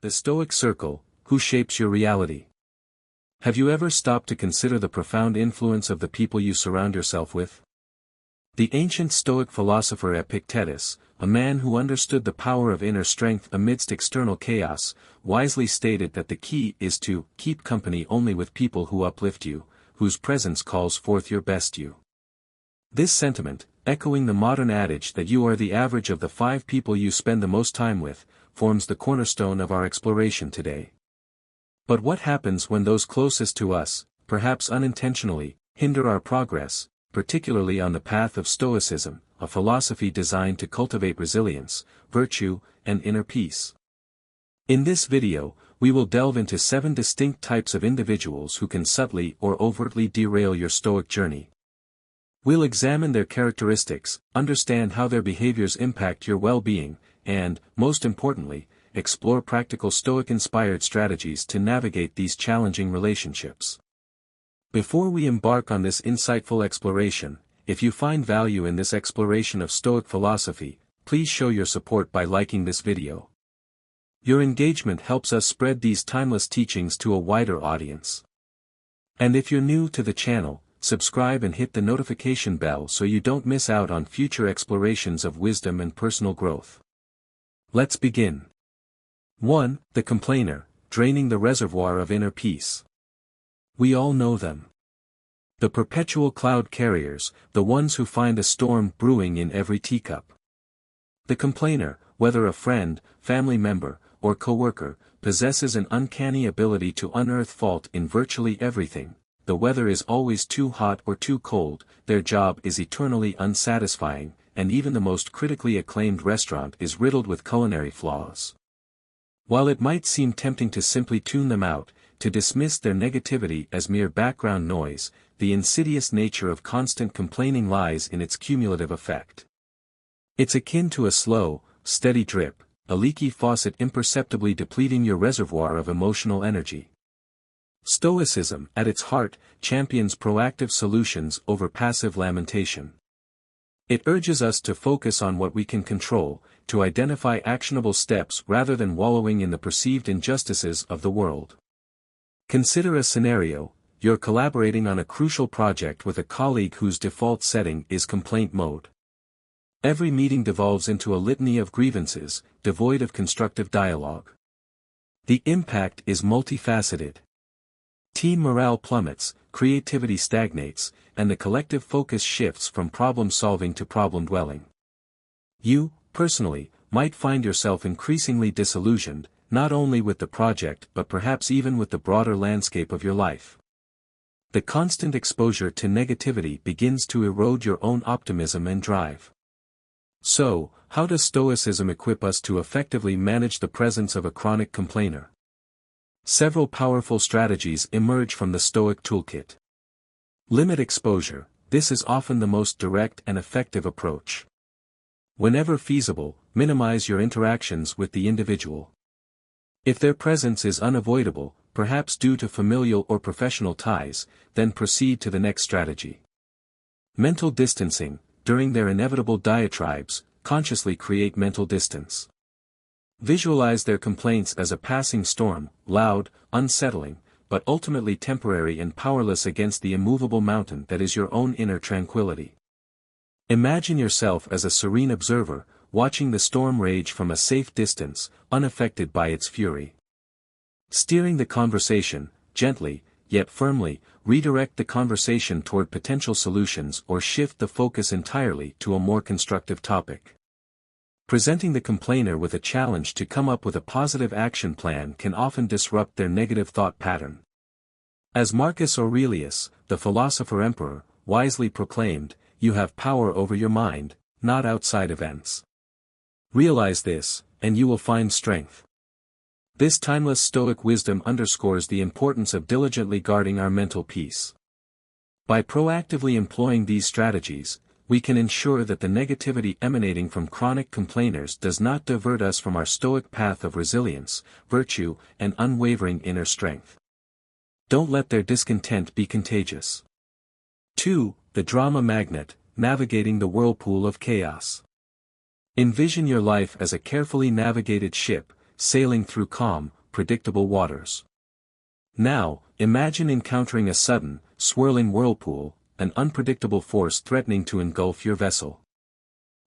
The Stoic Circle, who shapes your reality? Have you ever stopped to consider the profound influence of the people you surround yourself with? The ancient Stoic philosopher Epictetus, a man who understood the power of inner strength amidst external chaos, wisely stated that the key is to keep company only with people who uplift you, whose presence calls forth your best you. This sentiment, echoing the modern adage that you are the average of the 5 people you spend the most time with, forms the cornerstone of our exploration today. But what happens when those closest to us, perhaps unintentionally, hinder our progress, particularly on the path of Stoicism, a philosophy designed to cultivate resilience, virtue, and inner peace? In this video, we will delve into 7 distinct types of individuals who can subtly or overtly derail your Stoic journey. We'll examine their characteristics, understand how their behaviors impact your well-being, and, most importantly, explore practical Stoic-inspired strategies to navigate these challenging relationships. Before we embark on this insightful exploration, if you find value in this exploration of Stoic philosophy, please show your support by liking this video. Your engagement helps us spread these timeless teachings to a wider audience. And if you're new to the channel, subscribe and hit the notification bell so you don't miss out on future explorations of wisdom and personal growth. Let's begin. 1. The complainer, draining the reservoir of inner peace. We all know them. The perpetual cloud carriers, the ones who find a storm brewing in every teacup. The complainer, whether a friend, family member, or coworker, possesses an uncanny ability to unearth fault in virtually everything. The weather is always too hot or too cold, their job is eternally unsatisfying, and even the most critically acclaimed restaurant is riddled with culinary flaws. While it might seem tempting to simply tune them out, to dismiss their negativity as mere background noise, the insidious nature of constant complaining lies in its cumulative effect. It's akin to a slow, steady drip, a leaky faucet imperceptibly depleting your reservoir of emotional energy. Stoicism, at its heart, champions proactive solutions over passive lamentation. It urges us to focus on what we can control, to identify actionable steps rather than wallowing in the perceived injustices of the world. Consider a scenario: you're collaborating on a crucial project with a colleague whose default setting is complaint mode. Every meeting devolves into a litany of grievances, devoid of constructive dialogue. The impact is multifaceted. Team morale plummets, creativity stagnates, and the collective focus shifts from problem-solving to problem-dwelling. You, personally, might find yourself increasingly disillusioned, not only with the project but perhaps even with the broader landscape of your life. The constant exposure to negativity begins to erode your own optimism and drive. So, how does Stoicism equip us to effectively manage the presence of a chronic complainer? Several powerful strategies emerge from the Stoic toolkit. Limit exposure. This is often the most direct and effective approach. Whenever feasible, minimize your interactions with the individual. If their presence is unavoidable, perhaps due to familial or professional ties, then proceed to the next strategy. Mental distancing. During their inevitable diatribes, consciously create mental distance. Visualize their complaints as a passing storm, loud, unsettling, but ultimately temporary and powerless against the immovable mountain that is your own inner tranquility. Imagine yourself as a serene observer, watching the storm rage from a safe distance, unaffected by its fury. Steering the conversation, gently, yet firmly, redirect the conversation toward potential solutions or shift the focus entirely to a more constructive topic. Presenting the complainer with a challenge to come up with a positive action plan can often disrupt their negative thought pattern. As Marcus Aurelius, the philosopher-emperor, wisely proclaimed, "You have power over your mind, not outside events." Realize this, and you will find strength. This timeless Stoic wisdom underscores the importance of diligently guarding our mental peace. By proactively employing these strategies, we can ensure that the negativity emanating from chronic complainers does not divert us from our Stoic path of resilience, virtue, and unwavering inner strength. Don't let their discontent be contagious. 2. The drama magnet, navigating the whirlpool of chaos. Envision your life as a carefully navigated ship, sailing through calm, predictable waters. Now, imagine encountering a sudden, swirling whirlpool, an unpredictable force threatening to engulf your vessel.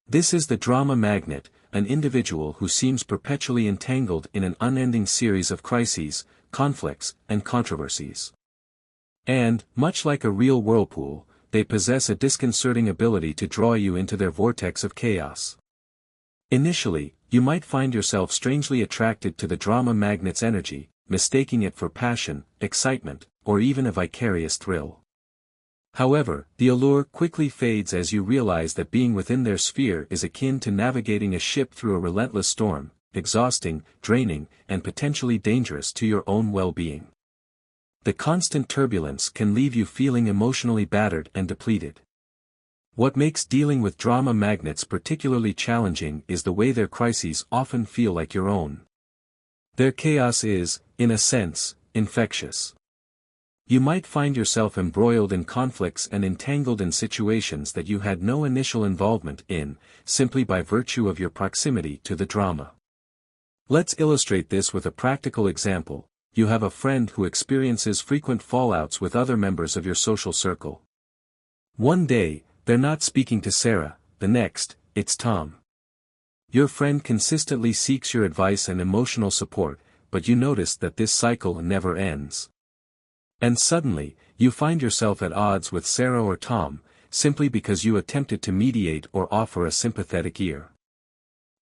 This is the drama magnet, an individual who seems perpetually entangled in an unending series of crises, conflicts, and controversies. And, much like a real whirlpool, they possess a disconcerting ability to draw you into their vortex of chaos. Initially, you might find yourself strangely attracted to the drama magnet's energy, mistaking it for passion, excitement, or even a vicarious thrill. However, the allure quickly fades as you realize that being within their sphere is akin to navigating a ship through a relentless storm, exhausting, draining, and potentially dangerous to your own well-being. The constant turbulence can leave you feeling emotionally battered and depleted. What makes dealing with drama magnets particularly challenging is the way their crises often feel like your own. Their chaos is, in a sense, infectious. You might find yourself embroiled in conflicts and entangled in situations that you had no initial involvement in, simply by virtue of your proximity to the drama. Let's illustrate this with a practical example. You have a friend who experiences frequent fallouts with other members of your social circle. One day, they're not speaking to Sarah, the next, it's Tom. Your friend consistently seeks your advice and emotional support, but you notice that this cycle never ends. And suddenly, you find yourself at odds with Sarah or Tom, simply because you attempted to mediate or offer a sympathetic ear.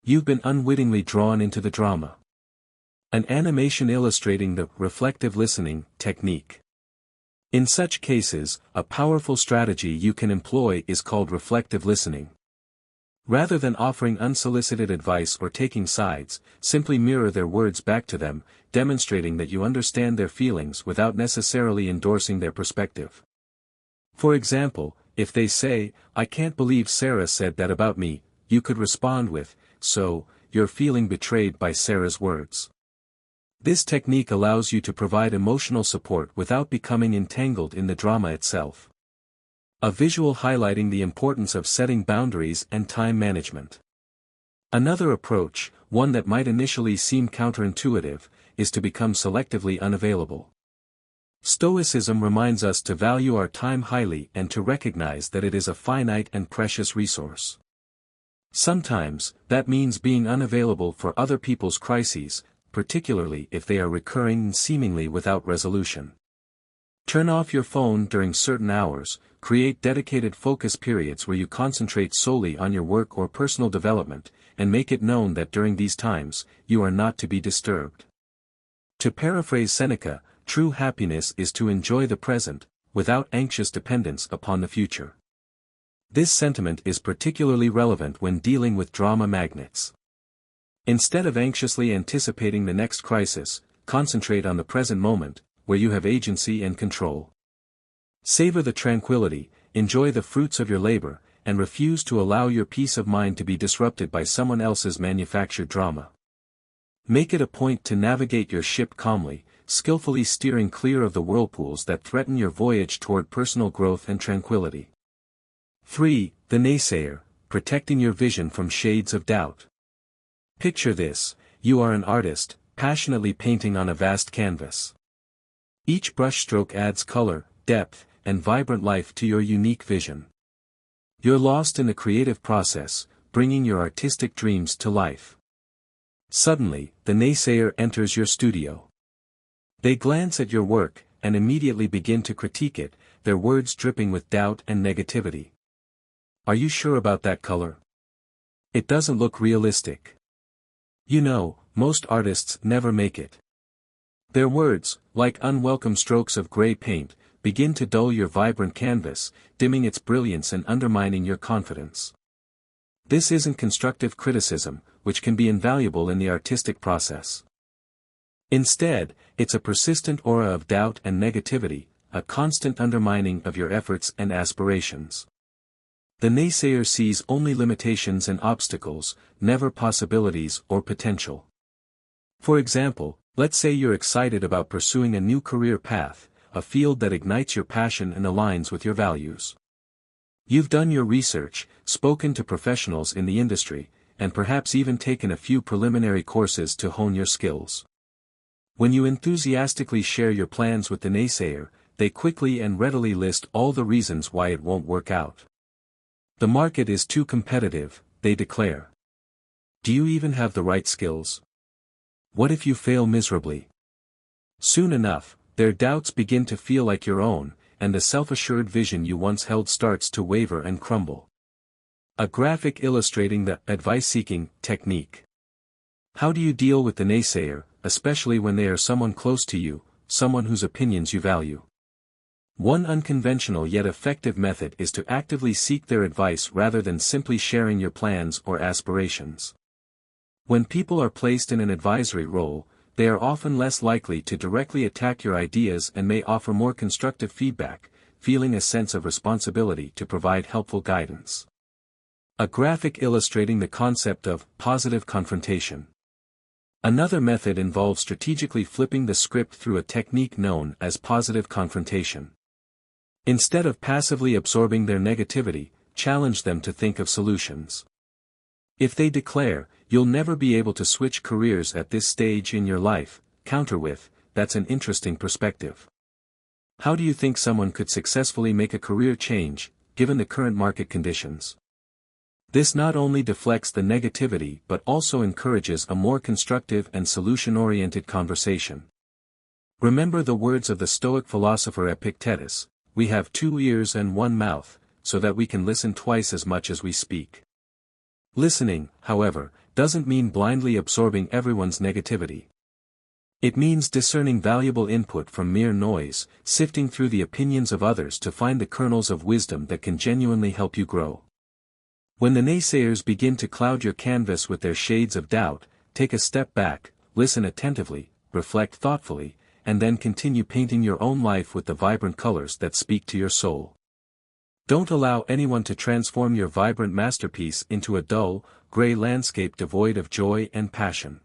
You've been unwittingly drawn into the drama. An animation illustrating the reflective listening technique. In such cases, a powerful strategy you can employ is called reflective listening. Rather than offering unsolicited advice or taking sides, simply mirror their words back to them, demonstrating that you understand their feelings without necessarily endorsing their perspective. For example, if they say, "I can't believe Sarah said that about me," you could respond with, "So, you're feeling betrayed by Sarah's words." This technique allows you to provide emotional support without becoming entangled in the drama itself. A visual highlighting the importance of setting boundaries and time management. Another approach, one that might initially seem counterintuitive, is to become selectively unavailable. Stoicism reminds us to value our time highly and to recognize that it is a finite and precious resource. Sometimes, that means being unavailable for other people's crises, particularly if they are recurring and seemingly without resolution. Turn off your phone during certain hours, create dedicated focus periods where you concentrate solely on your work or personal development, and make it known that during these times, you are not to be disturbed. To paraphrase Seneca, true happiness is to enjoy the present, without anxious dependence upon the future. This sentiment is particularly relevant when dealing with drama magnets. Instead of anxiously anticipating the next crisis, concentrate on the present moment, where you have agency and control. Savor the tranquility, enjoy the fruits of your labor, and refuse to allow your peace of mind to be disrupted by someone else's manufactured drama. Make it a point to navigate your ship calmly, skillfully steering clear of the whirlpools that threaten your voyage toward personal growth and tranquility. 3. The naysayer, protecting your vision from shades of doubt. Picture this: you are an artist, passionately painting on a vast canvas. Each brushstroke adds color, depth, and vibrant life to your unique vision. You're lost in the creative process, bringing your artistic dreams to life. Suddenly, the naysayer enters your studio. They glance at your work, and immediately begin to critique it, their words dripping with doubt and negativity. "Are you sure about that color? It doesn't look realistic. You know, most artists never make it." Their words, like unwelcome strokes of gray paint, begin to dull your vibrant canvas, dimming its brilliance and undermining your confidence. This isn't constructive criticism, which can be invaluable in the artistic process. Instead, it's a persistent aura of doubt and negativity, a constant undermining of your efforts and aspirations. The naysayer sees only limitations and obstacles, never possibilities or potential. For example, let's say you're excited about pursuing a new career path, a field that ignites your passion and aligns with your values. You've done your research, spoken to professionals in the industry, and perhaps even taken a few preliminary courses to hone your skills. When you enthusiastically share your plans with the naysayer, they quickly and readily list all the reasons why it won't work out. The market is too competitive, they declare. Do you even have the right skills? What if you fail miserably? Soon enough, their doubts begin to feel like your own, and the self-assured vision you once held starts to waver and crumble. A graphic illustrating the advice-seeking technique. How do you deal with the naysayer, especially when they are someone close to you, someone whose opinions you value? One unconventional yet effective method is to actively seek their advice rather than simply sharing your plans or aspirations. When people are placed in an advisory role, they are often less likely to directly attack your ideas and may offer more constructive feedback, feeling a sense of responsibility to provide helpful guidance. A graphic illustrating the concept of positive confrontation. Another method involves strategically flipping the script through a technique known as positive confrontation. Instead of passively absorbing their negativity, challenge them to think of solutions. If they declare, "You'll never be able to switch careers at this stage in your life," counter with, "That's an interesting perspective. How do you think someone could successfully make a career change, given the current market conditions?" This not only deflects the negativity but also encourages a more constructive and solution-oriented conversation. Remember the words of the Stoic philosopher Epictetus, "We have 2 ears and 1 mouth, so that we can listen twice as much as we speak." Listening, however, doesn't mean blindly absorbing everyone's negativity. It means discerning valuable input from mere noise, sifting through the opinions of others to find the kernels of wisdom that can genuinely help you grow. When the naysayers begin to cloud your canvas with their shades of doubt, take a step back, listen attentively, reflect thoughtfully, and then continue painting your own life with the vibrant colors that speak to your soul. Don't allow anyone to transform your vibrant masterpiece into a dull, gray landscape devoid of joy and passion.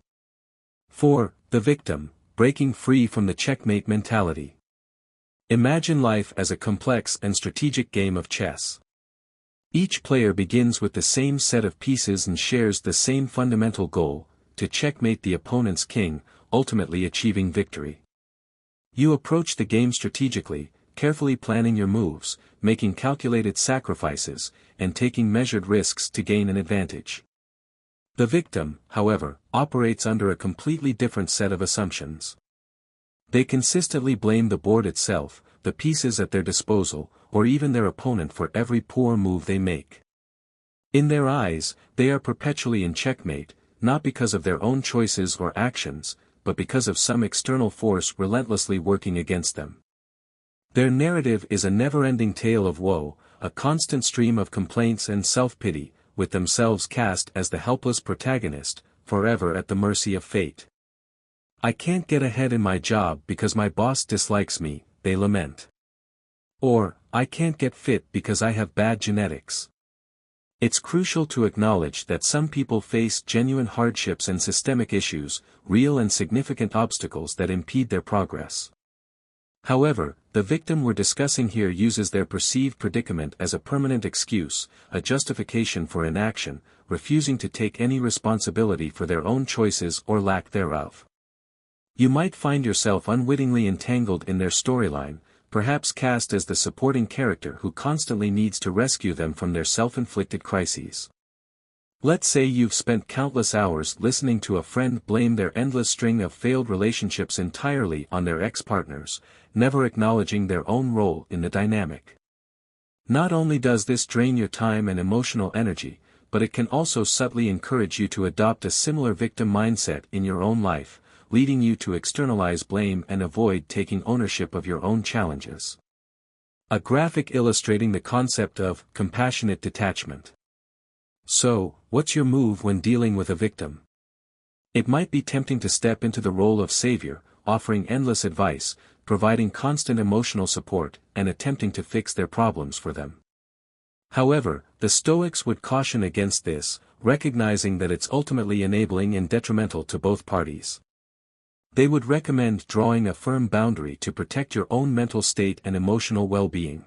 4. The victim, breaking free from the checkmate mentality. Imagine life as a complex and strategic game of chess. Each player begins with the same set of pieces and shares the same fundamental goal, to checkmate the opponent's king, ultimately achieving victory. You approach the game strategically, carefully planning your moves, making calculated sacrifices, and taking measured risks to gain an advantage. The victim, however, operates under a completely different set of assumptions. They consistently blame the board itself, the pieces at their disposal, or even their opponent for every poor move they make. In their eyes, they are perpetually in checkmate, not because of their own choices or actions, but because of some external force relentlessly working against them. Their narrative is a never-ending tale of woe, a constant stream of complaints and self-pity, with themselves cast as the helpless protagonist, forever at the mercy of fate. "I can't get ahead in my job because my boss dislikes me," they lament. Or, "I can't get fit because I have bad genetics." It's crucial to acknowledge that some people face genuine hardships and systemic issues, real and significant obstacles that impede their progress. However, the victim we're discussing here uses their perceived predicament as a permanent excuse, a justification for inaction, refusing to take any responsibility for their own choices or lack thereof. You might find yourself unwittingly entangled in their storyline, perhaps cast as the supporting character who constantly needs to rescue them from their self-inflicted crises. Let's say you've spent countless hours listening to a friend blame their endless string of failed relationships entirely on their ex-partners, never acknowledging their own role in the dynamic. Not only does this drain your time and emotional energy, but it can also subtly encourage you to adopt a similar victim mindset in your own life, leading you to externalize blame and avoid taking ownership of your own challenges. A graphic illustrating the concept of compassionate detachment. So, what's your move when dealing with a victim? It might be tempting to step into the role of savior, offering endless advice, providing constant emotional support, and attempting to fix their problems for them. However, the Stoics would caution against this, recognizing that it's ultimately enabling and detrimental to both parties. They would recommend drawing a firm boundary to protect your own mental state and emotional well-being.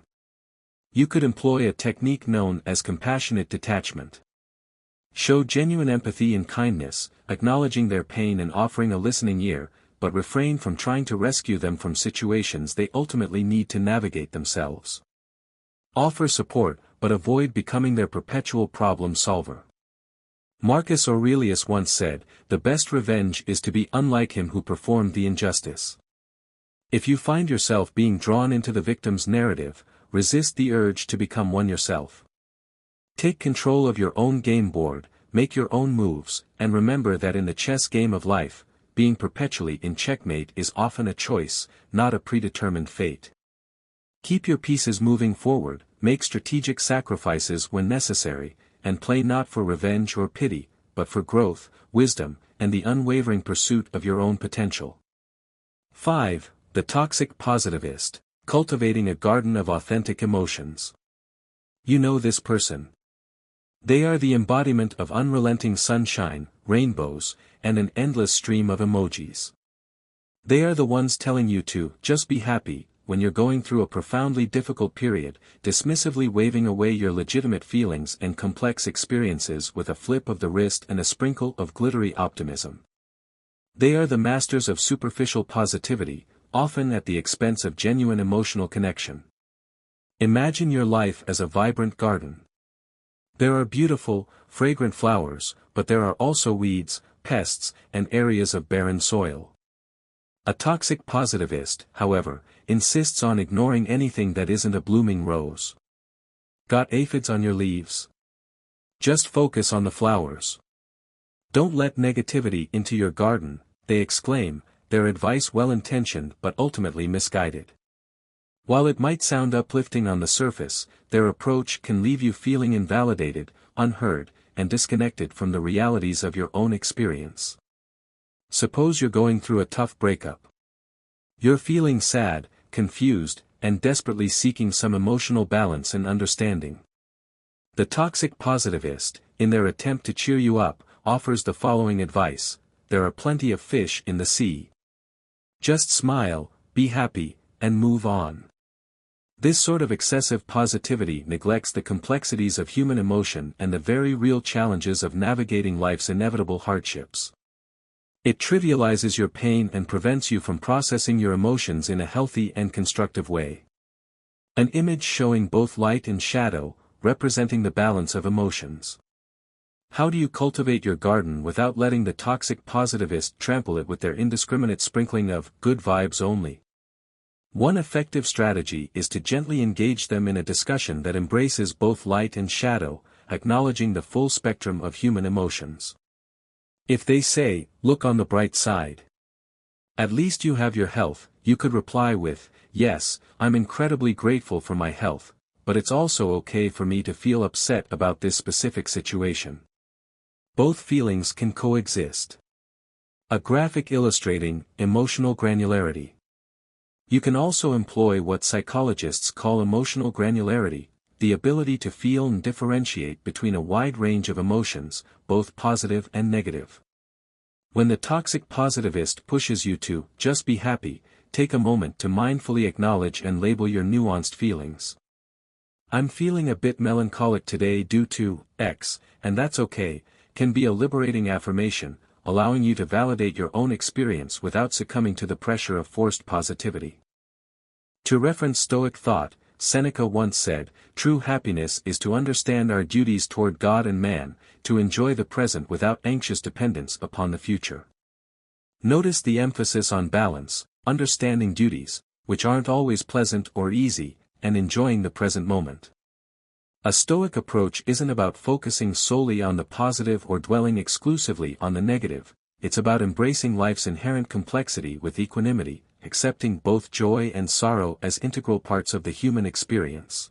You could employ a technique known as compassionate detachment. Show genuine empathy and kindness, acknowledging their pain and offering a listening ear, but refrain from trying to rescue them from situations they ultimately need to navigate themselves. Offer support, but avoid becoming their perpetual problem solver. Marcus Aurelius once said, "The best revenge is to be unlike him who performed the injustice." If you find yourself being drawn into the victim's narrative, resist the urge to become one yourself. Take control of your own game board, make your own moves, and remember that in the chess game of life, being perpetually in checkmate is often a choice, not a predetermined fate. Keep your pieces moving forward, make strategic sacrifices when necessary, and play not for revenge or pity, but for growth, wisdom, and the unwavering pursuit of your own potential. 5. The Toxic Positivist, Cultivating a Garden of Authentic Emotions. You know this person. They are the embodiment of unrelenting sunshine, rainbows, and an endless stream of emojis. They are the ones telling you to just be happy when you're going through a profoundly difficult period, dismissively waving away your legitimate feelings and complex experiences with a flip of the wrist and a sprinkle of glittery optimism. They are the masters of superficial positivity, often at the expense of genuine emotional connection. Imagine your life as a vibrant garden. There are beautiful, fragrant flowers, but there are also weeds, pests, and areas of barren soil. A toxic positivist, however, insists on ignoring anything that isn't a blooming rose. Got aphids on your leaves? Just focus on the flowers. Don't let negativity into your garden, they exclaim, their advice well-intentioned but ultimately misguided. While it might sound uplifting on the surface, their approach can leave you feeling invalidated, unheard, and disconnected from the realities of your own experience. Suppose you're going through a tough breakup. You're feeling sad, confused, and desperately seeking some emotional balance and understanding. The toxic positivist, in their attempt to cheer you up, offers the following advice: there are plenty of fish in the sea. Just smile, be happy, and move on. This sort of excessive positivity neglects the complexities of human emotion and the very real challenges of navigating life's inevitable hardships. It trivializes your pain and prevents you from processing your emotions in a healthy and constructive way. An image showing both light and shadow, representing the balance of emotions. How do you cultivate your garden without letting the toxic positivist trample it with their indiscriminate sprinkling of good vibes only? One effective strategy is to gently engage them in a discussion that embraces both light and shadow, acknowledging the full spectrum of human emotions. If they say, "Look on the bright side. At least you have your health," you could reply with, "Yes, I'm incredibly grateful for my health, but it's also okay for me to feel upset about this specific situation." Both feelings can coexist. A graphic illustrating emotional granularity. You can also employ what psychologists call emotional granularity, the ability to feel and differentiate between a wide range of emotions, both positive and negative. When the toxic positivist pushes you to just be happy, take a moment to mindfully acknowledge and label your nuanced feelings. "I'm feeling a bit melancholic today due to X, and that's okay," can be a liberating affirmation, allowing you to validate your own experience without succumbing to the pressure of forced positivity. To reference Stoic thought, Seneca once said, "True happiness is to understand our duties toward God and man, to enjoy the present without anxious dependence upon the future." Notice the emphasis on balance, understanding duties, which aren't always pleasant or easy, and enjoying the present moment. A Stoic approach isn't about focusing solely on the positive or dwelling exclusively on the negative, it's about embracing life's inherent complexity with equanimity, accepting both joy and sorrow as integral parts of the human experience.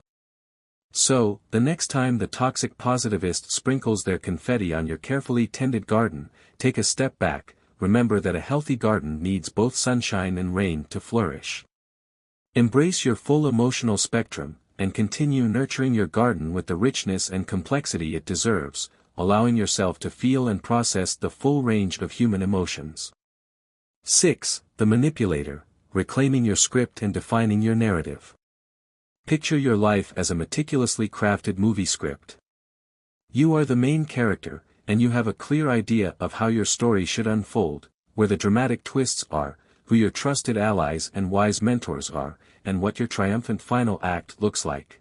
So, the next time the toxic positivist sprinkles their confetti on your carefully tended garden, take a step back, remember that a healthy garden needs both sunshine and rain to flourish. Embrace your full emotional spectrum, and continue nurturing your garden with the richness and complexity it deserves, allowing yourself to feel and process the full range of human emotions. 6. The Manipulator, Reclaiming Your Script and Defining Your Narrative. Picture your life as a meticulously crafted movie script. You are the main character, and you have a clear idea of how your story should unfold, where the dramatic twists are, who your trusted allies and wise mentors are, and what your triumphant final act looks like.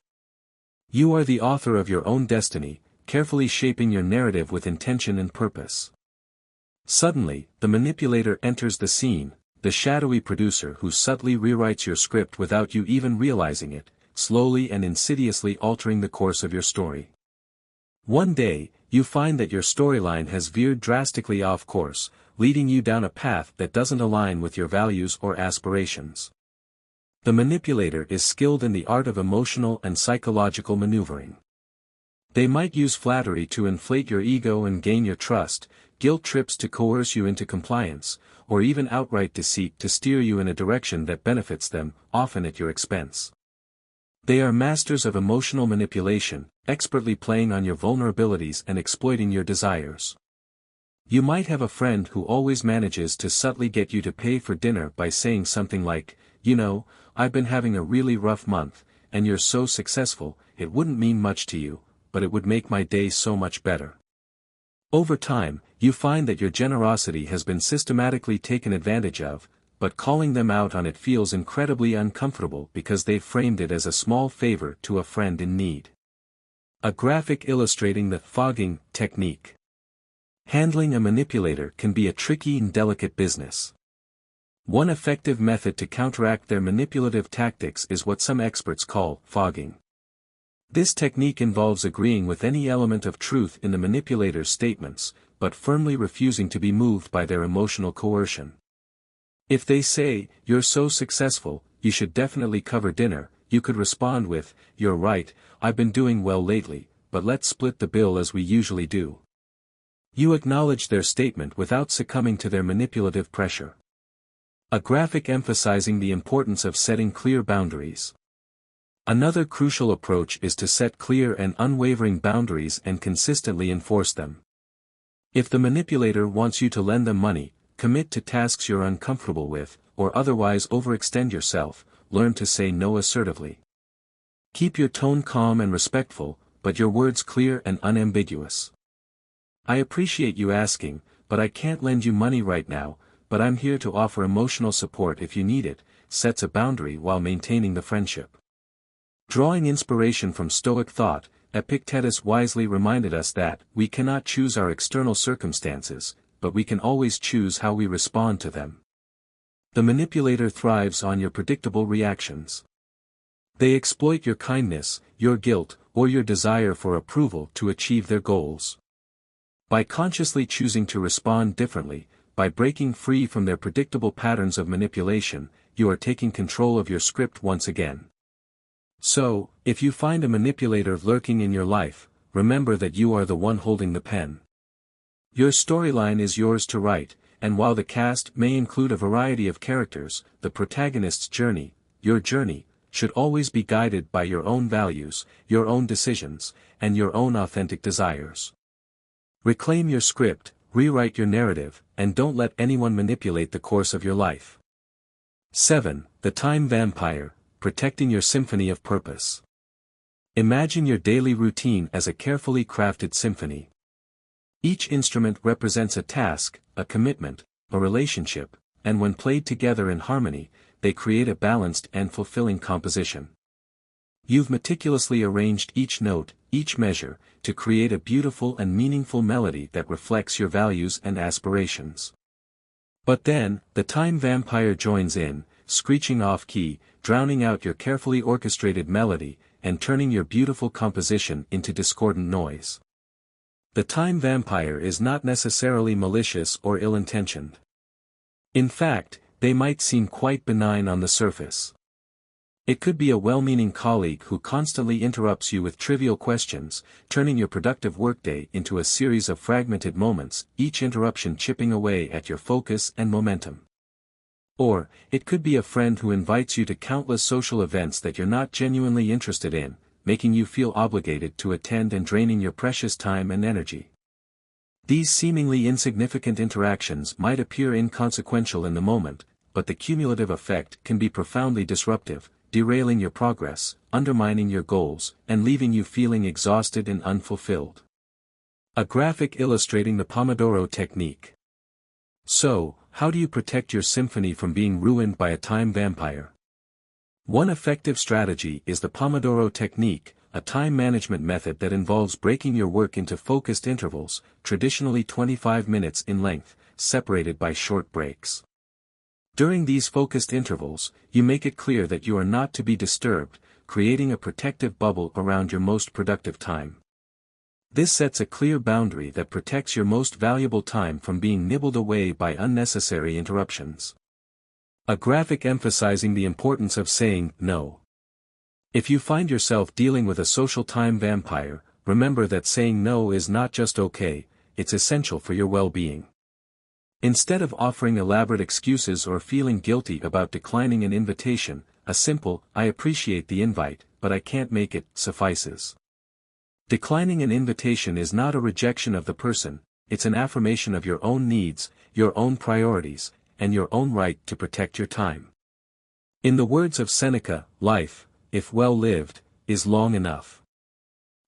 You are the author of your own destiny, carefully shaping your narrative with intention and purpose. Suddenly, the manipulator enters the scene, the shadowy producer who subtly rewrites your script without you even realizing it, slowly and insidiously altering the course of your story. One day, you find that your storyline has veered drastically off course, leading you down a path that doesn't align with your values or aspirations. The manipulator is skilled in the art of emotional and psychological maneuvering. They might use flattery to inflate your ego and gain your trust, guilt trips to coerce you into compliance, or even outright deceit to steer you in a direction that benefits them, often at your expense. They are masters of emotional manipulation, expertly playing on your vulnerabilities and exploiting your desires. You might have a friend who always manages to subtly get you to pay for dinner by saying something like, "You know, I've been having a really rough month, and you're so successful, it wouldn't mean much to you, but it would make my day so much better." Over time, you find that your generosity has been systematically taken advantage of, but calling them out on it feels incredibly uncomfortable because they've framed it as a small favor to a friend in need. A graphic illustrating the fogging technique. Handling a manipulator can be a tricky and delicate business. One effective method to counteract their manipulative tactics is what some experts call fogging. This technique involves agreeing with any element of truth in the manipulator's statements, but firmly refusing to be moved by their emotional coercion. If they say, "You're so successful, you should definitely cover dinner," you could respond with, "You're right, I've been doing well lately, but let's split the bill as we usually do." You acknowledge their statement without succumbing to their manipulative pressure. A graphic emphasizing the importance of setting clear boundaries. Another crucial approach is to set clear and unwavering boundaries and consistently enforce them. If the manipulator wants you to lend them money, commit to tasks you're uncomfortable with, or otherwise overextend yourself, learn to say no assertively. Keep your tone calm and respectful, but your words clear and unambiguous. "I appreciate you asking, but I can't lend you money right now, but I'm here to offer emotional support if you need it," sets a boundary while maintaining the friendship. Drawing inspiration from Stoic thought, Epictetus wisely reminded us that we cannot choose our external circumstances, but we can always choose how we respond to them. The manipulator thrives on your predictable reactions. They exploit your kindness, your guilt, or your desire for approval to achieve their goals. By consciously choosing to respond differently, by breaking free from their predictable patterns of manipulation, you are taking control of your script once again. So, if you find a manipulator lurking in your life, remember that you are the one holding the pen. Your storyline is yours to write, and while the cast may include a variety of characters, the protagonist's journey, your journey, should always be guided by your own values, your own decisions, and your own authentic desires. Reclaim your script, rewrite your narrative, and don't let anyone manipulate the course of your life. 7. The Time Vampire, protecting your symphony of purpose. Imagine your daily routine as a carefully crafted symphony. Each instrument represents a task, a commitment, a relationship, and when played together in harmony, they create a balanced and fulfilling composition. You've meticulously arranged each note, each measure, to create a beautiful and meaningful melody that reflects your values and aspirations. But then, the time vampire joins in, screeching off-key, drowning out your carefully orchestrated melody, and turning your beautiful composition into discordant noise. The time vampire is not necessarily malicious or ill-intentioned. In fact, they might seem quite benign on the surface. It could be a well-meaning colleague who constantly interrupts you with trivial questions, turning your productive workday into a series of fragmented moments, each interruption chipping away at your focus and momentum. Or, it could be a friend who invites you to countless social events that you're not genuinely interested in, making you feel obligated to attend and draining your precious time and energy. These seemingly insignificant interactions might appear inconsequential in the moment, but the cumulative effect can be profoundly disruptive, derailing your progress, undermining your goals, and leaving you feeling exhausted and unfulfilled. A graphic illustrating the Pomodoro technique. So, how do you protect your symphony from being ruined by a time vampire? One effective strategy is the Pomodoro technique, a time management method that involves breaking your work into focused intervals, traditionally 25 minutes in length, separated by short breaks. During these focused intervals, you make it clear that you are not to be disturbed, creating a protective bubble around your most productive time. This sets a clear boundary that protects your most valuable time from being nibbled away by unnecessary interruptions. A graphic emphasizing the importance of saying no. If you find yourself dealing with a social time vampire, remember that saying no is not just okay, it's essential for your well-being. Instead of offering elaborate excuses or feeling guilty about declining an invitation, a simple, "I appreciate the invite, but I can't make it," suffices. Declining an invitation is not a rejection of the person, it's an affirmation of your own needs, your own priorities, and your own right to protect your time. In the words of Seneca, life, if well lived, is long enough.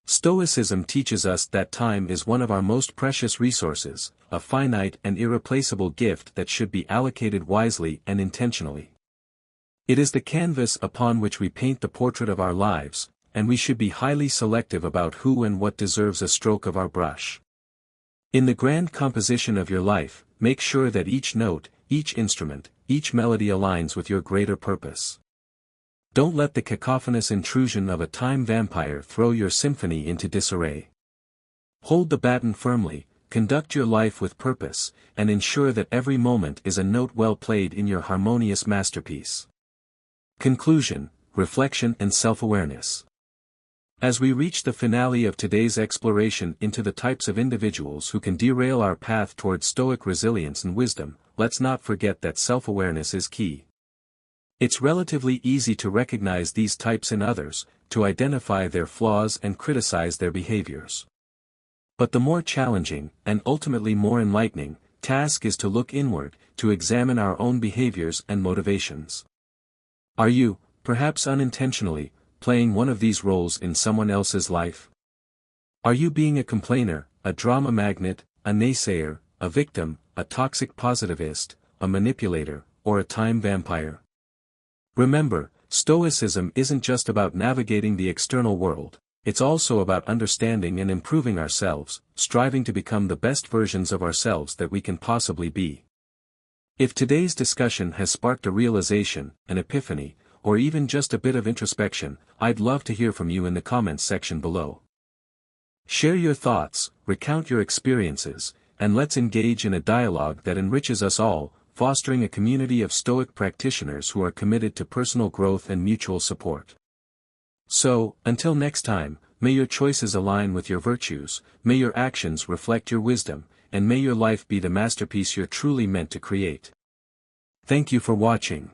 Stoicism teaches us that time is one of our most precious resources, a finite and irreplaceable gift that should be allocated wisely and intentionally. It is the canvas upon which we paint the portrait of our lives, and we should be highly selective about who and what deserves a stroke of our brush. In the grand composition of your life, make sure that each note, each instrument, each melody aligns with your greater purpose. Don't let the cacophonous intrusion of a time vampire throw your symphony into disarray. Hold the baton firmly, conduct your life with purpose, and ensure that every moment is a note well played in your harmonious masterpiece. Conclusion, reflection and self-awareness. As we reach the finale of today's exploration into the types of individuals who can derail our path toward Stoic resilience and wisdom, let's not forget that self-awareness is key. It's relatively easy to recognize these types in others, to identify their flaws and criticize their behaviors. But the more challenging, and ultimately more enlightening, task is to look inward, to examine our own behaviors and motivations. Are you, perhaps unintentionally, playing one of these roles in someone else's life? Are you being a complainer, a drama magnet, a naysayer, a victim, a toxic positivist, a manipulator, or a time vampire? Remember, Stoicism isn't just about navigating the external world, it's also about understanding and improving ourselves, striving to become the best versions of ourselves that we can possibly be. If today's discussion has sparked a realization, an epiphany, or even just a bit of introspection, I'd love to hear from you in the comments section below. Share your thoughts, recount your experiences, and let's engage in a dialogue that enriches us all, fostering a community of Stoic practitioners who are committed to personal growth and mutual support. So, until next time, may your choices align with your virtues, may your actions reflect your wisdom, and may your life be the masterpiece you're truly meant to create. Thank you for watching.